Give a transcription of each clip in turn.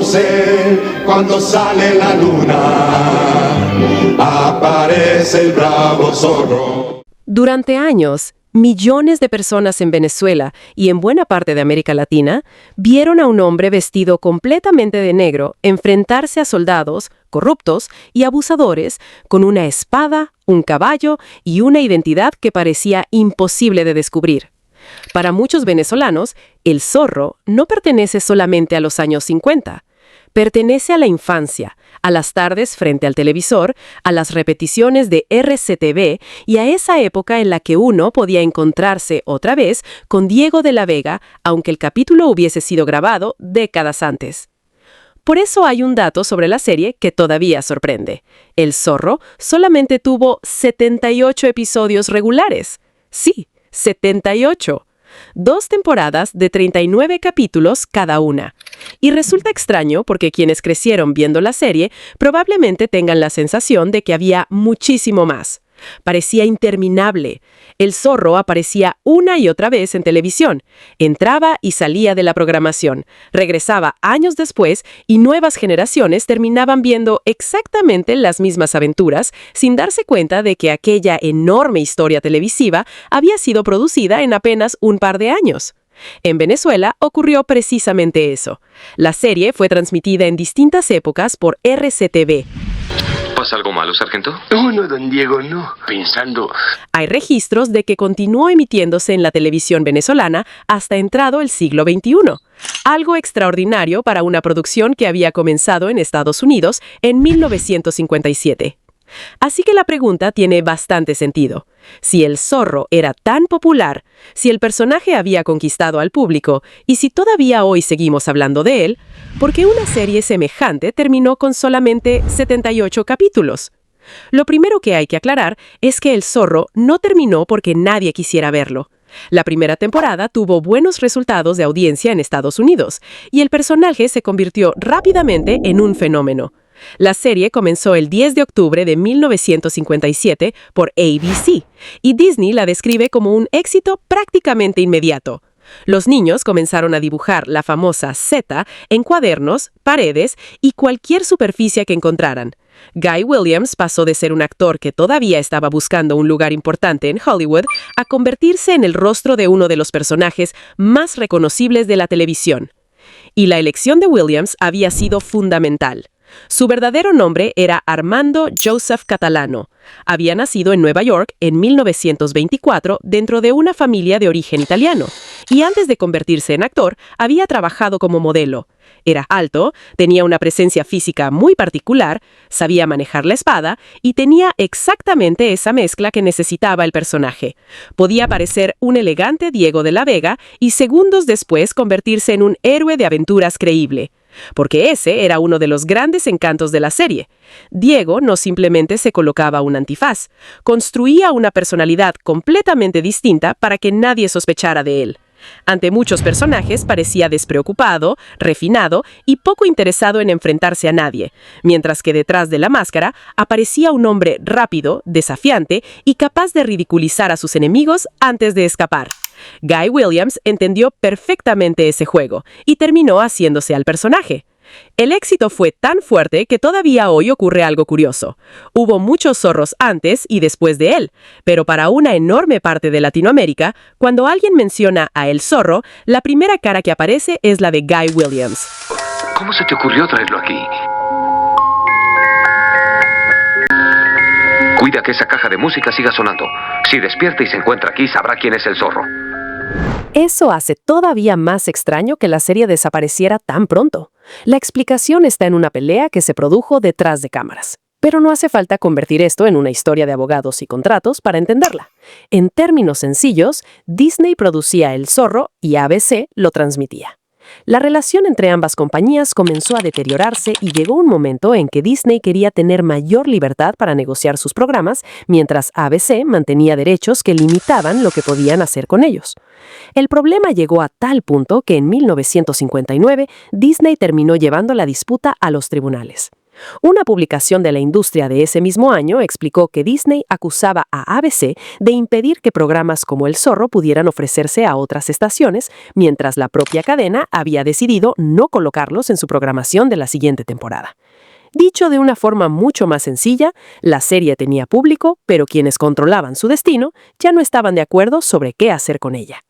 conocer cuando sale la luna, aparece el bravo zorro. Durante años, millones de personas en Venezuela y en buena parte de América Latina vieron a un hombre vestido completamente de negro enfrentarse a soldados corruptos y abusadores con una espada, un caballo y una identidad que parecía imposible de descubrir. Para muchos venezolanos, el zorro no pertenece solamente a los años 50. Pertenece a la infancia, a las tardes frente al televisor, a las repeticiones de RCTV y a esa época en la que uno podía encontrarse otra vez con Diego de la Vega, aunque el capítulo hubiese sido grabado décadas antes. Por eso hay un dato sobre la serie que todavía sorprende. El Zorro solamente tuvo 78 episodios regulares. Sí, 78. 2 temporadas de 39 capítulos cada una. Y resulta extraño porque quienes crecieron viendo la serie probablemente tengan la sensación de que había muchísimo más. Parecía interminable. El zorro aparecía una y otra vez en televisión. Entraba y salía de la programación. Regresaba años después y nuevas generaciones terminaban viendo exactamente las mismas aventuras sin darse cuenta de que aquella enorme historia televisiva había sido producida en apenas un par de años. En Venezuela ocurrió precisamente eso. La serie fue transmitida en distintas épocas por RCTV. ¿Pasa algo malo, sargento? No, don Diego, no. Pensando... Hay registros de que continuó emitiéndose en la televisión venezolana hasta entrado el siglo XXI. Algo extraordinario para una producción que había comenzado en Estados Unidos en 1957. Así que la pregunta tiene bastante sentido. Si el zorro era tan popular, si el personaje había conquistado al público y si todavía hoy seguimos hablando de él, ¿por qué una serie semejante terminó con solamente 78 capítulos? Lo primero que hay que aclarar es que el zorro no terminó porque nadie quisiera verlo. La primera temporada tuvo buenos resultados de audiencia en Estados Unidos y el personaje se convirtió rápidamente en un fenómeno. La serie comenzó el 10 de octubre de 1957 por ABC y Disney la describe como un éxito prácticamente inmediato. Los niños comenzaron a dibujar la famosa Z en cuadernos, paredes y cualquier superficie que encontraran. Guy Williams pasó de ser un actor que todavía estaba buscando un lugar importante en Hollywood a convertirse en el rostro de uno de los personajes más reconocibles de la televisión. Y la elección de Williams había sido fundamental. Su verdadero nombre era Armando Joseph Catalano. Había nacido en Nueva York en 1924 dentro de una familia de origen italiano, y antes de convertirse en actor, había trabajado como modelo. Era alto, tenía una presencia física muy particular, sabía manejar la espada y tenía exactamente esa mezcla que necesitaba el personaje. Podía parecer un elegante Diego de la Vega y segundos después convertirse en un héroe de aventuras creíble. Porque ese era uno de los grandes encantos de la serie. Diego no simplemente se colocaba un antifaz, construía una personalidad completamente distinta para que nadie sospechara de él. Ante muchos personajes parecía despreocupado, refinado y poco interesado en enfrentarse a nadie, mientras que detrás de la máscara aparecía un hombre rápido, desafiante y capaz de ridiculizar a sus enemigos antes de escapar. Guy Williams entendió perfectamente ese juego y terminó haciéndose al personaje. El éxito fue tan fuerte que todavía hoy ocurre algo curioso. Hubo muchos zorros antes y después de él, pero para una enorme parte de Latinoamérica, cuando alguien menciona a El Zorro, la primera cara que aparece es la de Guy Williams. ¿Cómo se te ocurrió traerlo aquí? Cuida que esa caja de música siga sonando. Si despierta y se encuentra aquí, sabrá quién es el zorro. Eso hace todavía más extraño que la serie desapareciera tan pronto. La explicación está en una pelea que se produjo detrás de cámaras. Pero no hace falta convertir esto en una historia de abogados y contratos para entenderla. En términos sencillos, Disney producía El Zorro y ABC lo transmitía. La relación entre ambas compañías comenzó a deteriorarse y llegó un momento en que Disney quería tener mayor libertad para negociar sus programas, mientras ABC mantenía derechos que limitaban lo que podían hacer con ellos. El problema llegó a tal punto que en 1959 Disney terminó llevando la disputa a los tribunales. Una publicación de la industria de ese mismo año explicó que Disney acusaba a ABC de impedir que programas como El Zorro pudieran ofrecerse a otras estaciones, mientras la propia cadena había decidido no colocarlos en su programación de la siguiente temporada. Dicho de una forma mucho más sencilla, la serie tenía público, pero quienes controlaban su destino ya no estaban de acuerdo sobre qué hacer con ella.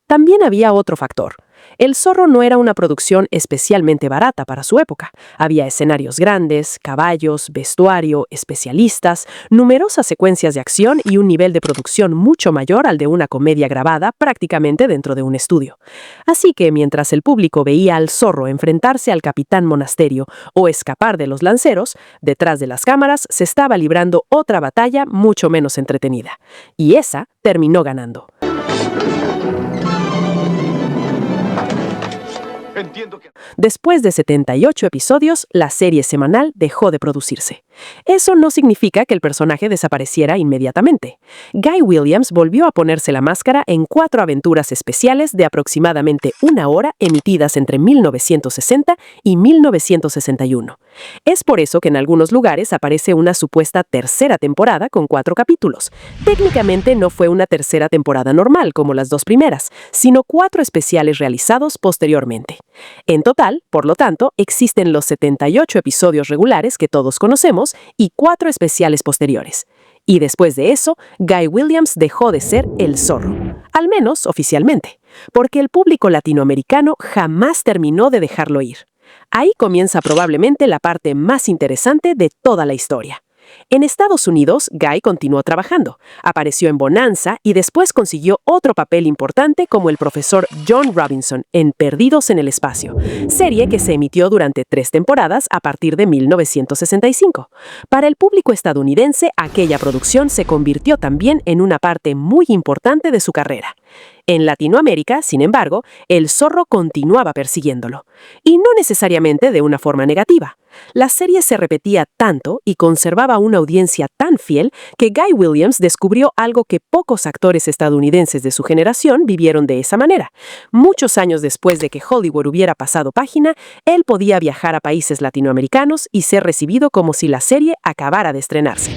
También había otro factor. El Zorro no era una producción especialmente barata para su época. Había escenarios grandes, caballos, vestuario, especialistas, numerosas secuencias de acción y un nivel de producción mucho mayor al de una comedia grabada prácticamente dentro de un estudio. Así que mientras el público veía al Zorro enfrentarse al Capitán Monasterio o escapar de los lanceros, detrás de las cámaras se estaba librando otra batalla mucho menos entretenida. Y esa terminó ganando. Después de 78 episodios, la serie semanal dejó de producirse. Eso no significa que el personaje desapareciera inmediatamente. Guy Williams volvió a ponerse la máscara en 4 aventuras especiales de aproximadamente 1 hora emitidas entre 1960 y 1961. Es por eso que en algunos lugares aparece una supuesta tercera temporada con 4 capítulos. Técnicamente no fue una tercera temporada normal como las 2 primeras, sino 4 especiales realizados posteriormente. En total, por lo tanto, existen los 78 episodios regulares que todos conocemos y 4 especiales posteriores. Y después de eso, Guy Williams dejó de ser El Zorro, al menos oficialmente, porque el público latinoamericano jamás terminó de dejarlo ir. Ahí comienza probablemente la parte más interesante de toda la historia. En Estados Unidos, Guy continuó trabajando, apareció en Bonanza y después consiguió otro papel importante como el profesor John Robinson en Perdidos en el Espacio, serie que se emitió durante 3 temporadas a partir de 1965. Para el público estadounidense, aquella producción se convirtió también en una parte muy importante de su carrera. En Latinoamérica, sin embargo, El Zorro continuaba persiguiéndolo, y no necesariamente de una forma negativa. La serie se repetía tanto y conservaba una audiencia tan fiel que Guy Williams descubrió algo que pocos actores estadounidenses de su generación vivieron de esa manera. Muchos años después de que Hollywood hubiera pasado página, él podía viajar a países latinoamericanos y ser recibido como si la serie acabara de estrenarse.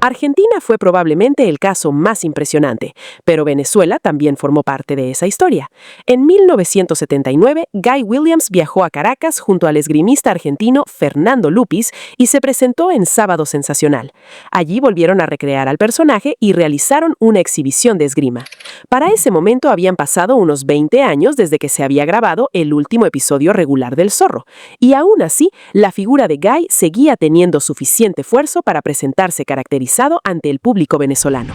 Argentina fue probablemente el caso más impresionante, pero Venezuela también formó parte de esa historia. En 1979, Guy Williams viajó a Caracas junto al esgrimista argentino Fernando Lupis y se presentó en Sábado Sensacional. Allí volvieron a recrear al personaje y realizaron una exhibición de esgrima. Para ese momento habían pasado unos 20 años desde que se había grabado el último episodio regular del Zorro, y aún así, la figura de Guy seguía teniendo suficiente fuerza para presentarse caracterizado ante el público venezolano.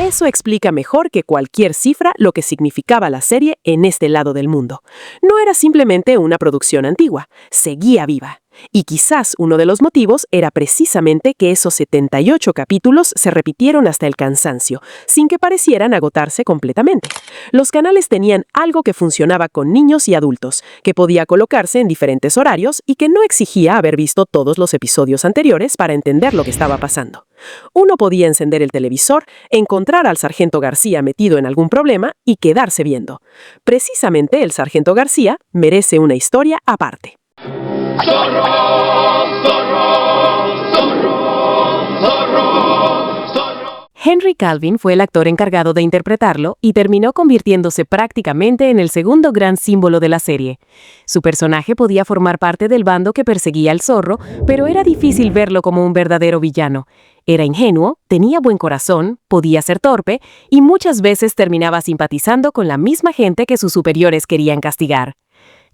Eso explica mejor que cualquier cifra lo que significaba la serie en este lado del mundo. No era simplemente una producción antigua, seguía viva. Y quizás uno de los motivos era precisamente que esos 78 capítulos se repitieron hasta el cansancio, sin que parecieran agotarse completamente. Los canales tenían algo que funcionaba con niños y adultos, que podía colocarse en diferentes horarios y que no exigía haber visto todos los episodios anteriores para entender lo que estaba pasando. Uno podía encender el televisor, encontrar al Sargento García metido en algún problema y quedarse viendo. Precisamente el Sargento García merece una historia aparte. Zorro, zorro, zorro, zorro, zorro. Henry Calvin fue el actor encargado de interpretarlo y terminó convirtiéndose prácticamente en el segundo gran símbolo de la serie. Su personaje podía formar parte del bando que perseguía al zorro, pero era difícil verlo como un verdadero villano. Era ingenuo, tenía buen corazón, podía ser torpe y muchas veces terminaba simpatizando con la misma gente que sus superiores querían castigar.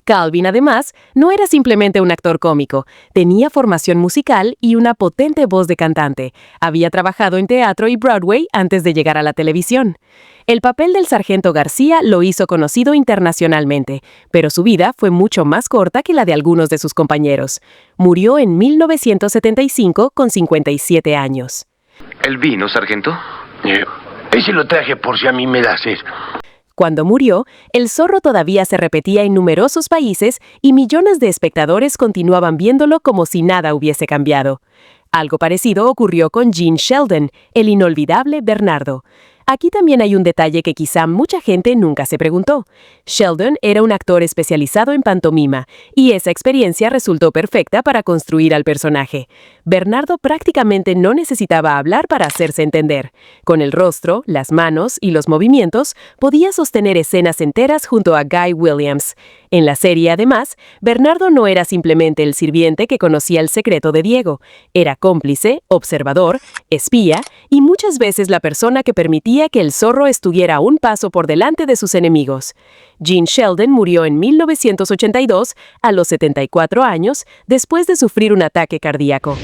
Calvin, además, no era simplemente un actor cómico, tenía formación musical y una potente voz de cantante. Había trabajado en teatro y Broadway antes de llegar a la televisión. El papel del Sargento García lo hizo conocido internacionalmente, pero su vida fue mucho más corta que la de algunos de sus compañeros. Murió en 1975 con 57 años. ¿El vino, sargento? Ese lo traje por si a mí me da sed. Cuando murió, El Zorro todavía se repetía en numerosos países y millones de espectadores continuaban viéndolo como si nada hubiese cambiado. Algo parecido ocurrió con Gene Sheldon, el inolvidable Bernardo. Aquí también hay un detalle que quizá mucha gente nunca se preguntó. Sheldon era un actor especializado en pantomima, y esa experiencia resultó perfecta para construir al personaje. Bernardo prácticamente no necesitaba hablar para hacerse entender. Con el rostro, las manos y los movimientos, podía sostener escenas enteras junto a Guy Williams. En la serie, además, Bernardo no era simplemente el sirviente que conocía el secreto de Diego. Era cómplice, observador, espía y muchas veces la persona que permitía que el zorro estuviera un paso por delante de sus enemigos. Gene Sheldon murió en 1982 a los 74 años después de sufrir un ataque cardíaco.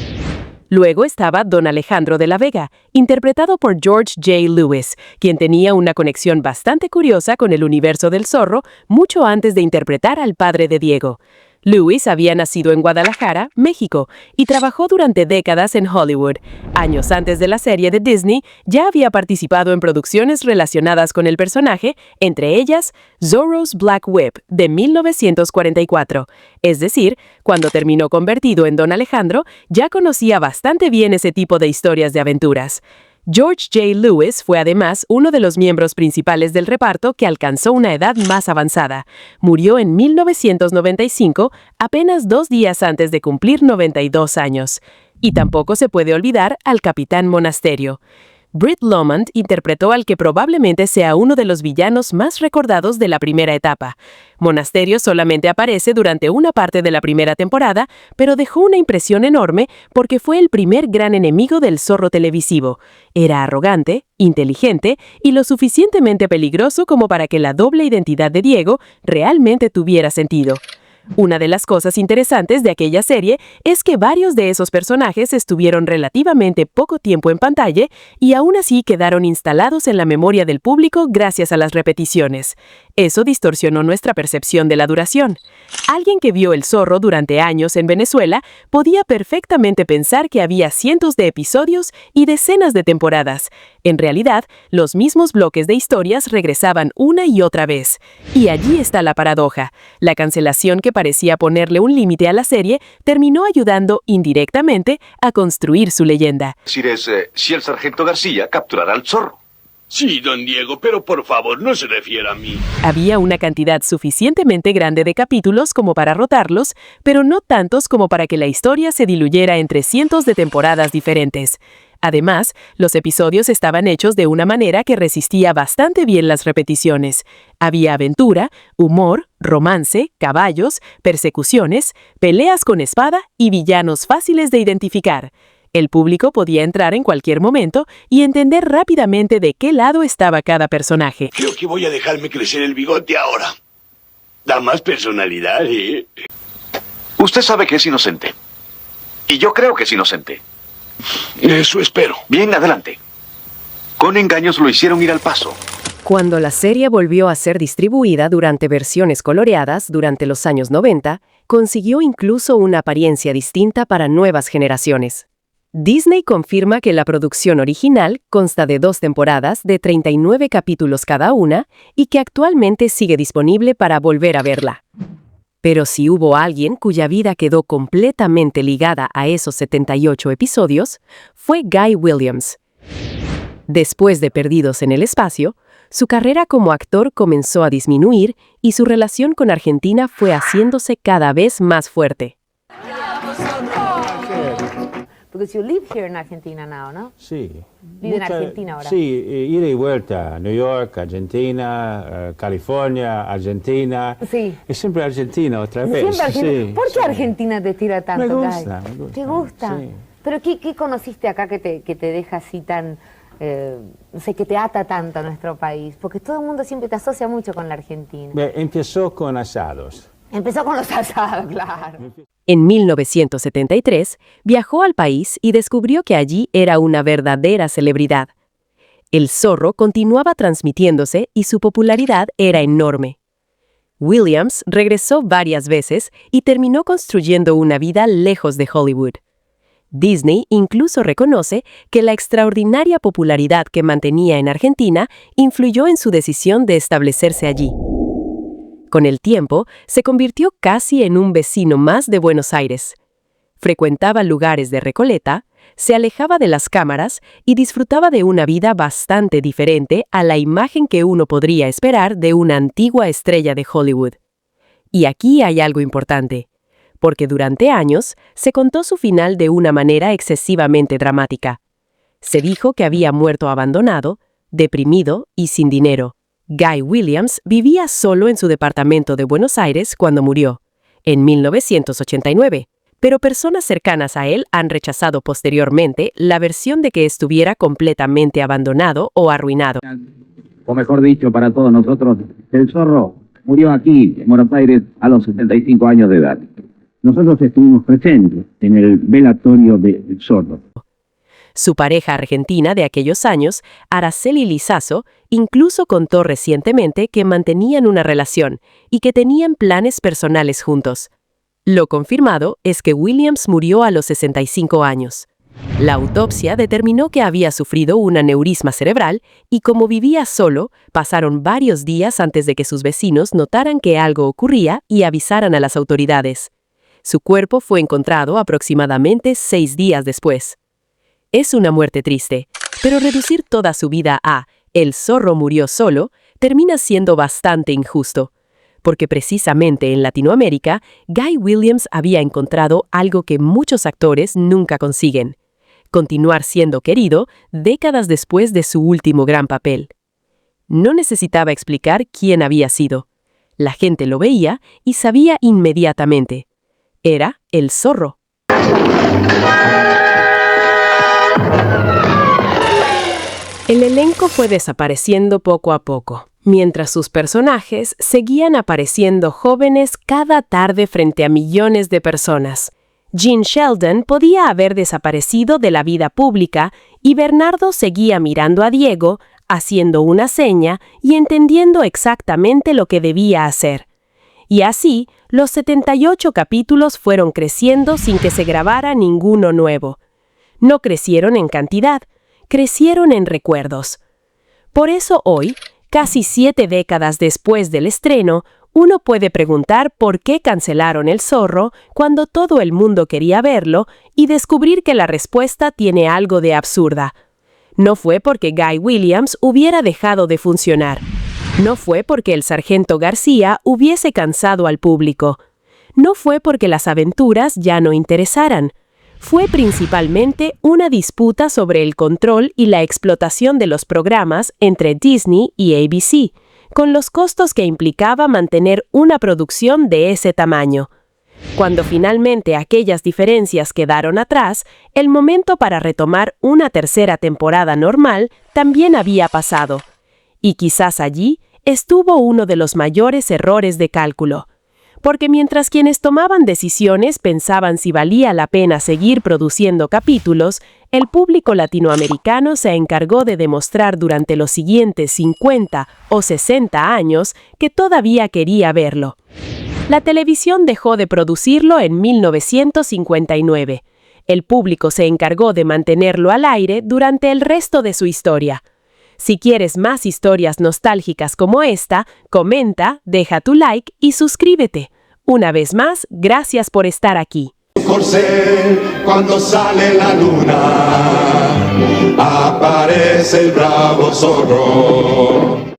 Luego estaba Don Alejandro de la Vega, interpretado por George J. Lewis, quien tenía una conexión bastante curiosa con el universo del zorro mucho antes de interpretar al padre de Diego. Lewis había nacido en Guadalajara, México, y trabajó durante décadas en Hollywood. Años antes de la serie de Disney, ya había participado en producciones relacionadas con el personaje, entre ellas Zorro's Black Whip, de 1944. Es decir, cuando terminó convertido en Don Alejandro, ya conocía bastante bien ese tipo de historias de aventuras. George J. Lewis fue además uno de los miembros principales del reparto que alcanzó una edad más avanzada. Murió en 1995, apenas 2 días antes de cumplir 92 años. Y tampoco se puede olvidar al Capitán Monasterio. Britt Lomond interpretó al que probablemente sea uno de los villanos más recordados de la primera etapa. Monasterio solamente aparece durante una parte de la primera temporada, pero dejó una impresión enorme porque fue el primer gran enemigo del zorro televisivo. Era arrogante, inteligente y lo suficientemente peligroso como para que la doble identidad de Diego realmente tuviera sentido. Una de las cosas interesantes de aquella serie es que varios de esos personajes estuvieron relativamente poco tiempo en pantalla y aún así quedaron instalados en la memoria del público gracias a las repeticiones. Eso distorsionó nuestra percepción de la duración. Alguien que vio El Zorro durante años en Venezuela podía perfectamente pensar que había cientos de episodios y decenas de temporadas. En realidad, los mismos bloques de historias regresaban una y otra vez. Y allí está la paradoja. La cancelación que parecía ponerle un límite a la serie terminó ayudando indirectamente a construir su leyenda. Decir es, si el sargento García capturará al zorro. Sí, don Diego, pero por favor, no se refiera a mí. Había una cantidad suficientemente grande de capítulos como para rotarlos, pero no tantos como para que la historia se diluyera entre cientos de temporadas diferentes. Además, los episodios estaban hechos de una manera que resistía bastante bien las repeticiones. Había aventura, humor, romance, caballos, persecuciones, peleas con espada y villanos fáciles de identificar. El público podía entrar en cualquier momento y entender rápidamente de qué lado estaba cada personaje. Creo que voy a dejarme crecer el bigote ahora. Da más personalidad, ¿eh? Usted sabe que es inocente. Y yo creo que es inocente. Eso espero. Bien, adelante. Con engaños lo hicieron ir al paso. Cuando la serie volvió a ser distribuida durante versiones coloreadas durante los años 90, consiguió incluso una apariencia distinta para nuevas generaciones. Disney confirma que la producción original consta de 2 temporadas de 39 capítulos cada una y que actualmente sigue disponible para volver a verla. Pero si hubo alguien cuya vida quedó completamente ligada a esos 78 episodios, fue Guy Williams. Después de Perdidos en el Espacio, su carrera como actor comenzó a disminuir y su relación con Argentina fue haciéndose cada vez más fuerte. Because you live here in Argentina now, ¿no? Sí. Vive en Argentina ahora. Sí, ida y vuelta. New York, Argentina, California, Argentina. Sí. Es siempre Argentina otra vez. Siempre Argentina. Sí, ¿Por qué sí. Argentina te tira tanto, Me gusta, Guy? me gusta. ¿Te gusta? Sí. ¿Pero qué conociste acá que te deja así tan, no sé, que te ata tanto a nuestro país? Porque todo el mundo siempre te asocia mucho con la Argentina. Empezó con asados. Empezó con los asados, claro. En 1973, viajó al país y descubrió que allí era una verdadera celebridad. El Zorro continuaba transmitiéndose y su popularidad era enorme. Williams regresó varias veces y terminó construyendo una vida lejos de Hollywood. Disney incluso reconoce que la extraordinaria popularidad que mantenía en Argentina influyó en su decisión de establecerse allí. Con el tiempo, se convirtió casi en un vecino más de Buenos Aires. Frecuentaba lugares de Recoleta, se alejaba de las cámaras y disfrutaba de una vida bastante diferente a la imagen que uno podría esperar de una antigua estrella de Hollywood. Y aquí hay algo importante, porque durante años se contó su final de una manera excesivamente dramática. Se dijo que había muerto abandonado, deprimido y sin dinero. Guy Williams vivía solo en su departamento de Buenos Aires cuando murió, en 1989. Pero personas cercanas a él han rechazado posteriormente la versión de que estuviera completamente abandonado o arruinado. O mejor dicho, para todos nosotros, el Zorro murió aquí, en Buenos Aires, a los 75 años de edad. Nosotros estuvimos presentes en el velatorio del Zorro. Su pareja argentina de aquellos años, Araceli Lizazo, incluso contó recientemente que mantenían una relación y que tenían planes personales juntos. Lo confirmado es que Williams murió a los 65 años. La autopsia determinó que había sufrido un aneurisma cerebral y como vivía solo, pasaron varios días antes de que sus vecinos notaran que algo ocurría y avisaran a las autoridades. Su cuerpo fue encontrado aproximadamente 6 días después. Es una muerte triste, pero reducir toda su vida a «el zorro murió solo» termina siendo bastante injusto. Porque precisamente en Latinoamérica, Guy Williams había encontrado algo que muchos actores nunca consiguen: continuar siendo querido décadas después de su último gran papel. No necesitaba explicar quién había sido. La gente lo veía y sabía inmediatamente. Era el Zorro. El elenco fue desapareciendo poco a poco, mientras sus personajes seguían apareciendo jóvenes cada tarde frente a millones de personas. Gene Sheldon podía haber desaparecido de la vida pública y Bernardo seguía mirando a Diego, haciendo una seña y entendiendo exactamente lo que debía hacer. Y así, los 78 capítulos fueron creciendo sin que se grabara ninguno nuevo. No crecieron en cantidad, crecieron en recuerdos. Por eso hoy, casi 7 décadas después del estreno, uno puede preguntar por qué cancelaron El Zorro cuando todo el mundo quería verlo y descubrir que la respuesta tiene algo de absurda. No fue porque Guy Williams hubiera dejado de funcionar. No fue porque el Sargento García hubiese cansado al público. No fue porque las aventuras ya no interesaran. Fue principalmente una disputa sobre el control y la explotación de los programas entre Disney y ABC, con los costos que implicaba mantener una producción de ese tamaño. Cuando finalmente aquellas diferencias quedaron atrás, el momento para retomar una tercera temporada normal también había pasado. Y quizás allí estuvo uno de los mayores errores de cálculo. Porque mientras quienes tomaban decisiones pensaban si valía la pena seguir produciendo capítulos, el público latinoamericano se encargó de demostrar durante los siguientes 50 o 60 años que todavía quería verlo. La televisión dejó de producirlo en 1959. El público se encargó de mantenerlo al aire durante el resto de su historia. Si quieres más historias nostálgicas como esta, comenta, deja tu like y suscríbete. Una vez más, gracias por estar aquí. Corcel, cuando sale la luna, aparece el bravo zorro.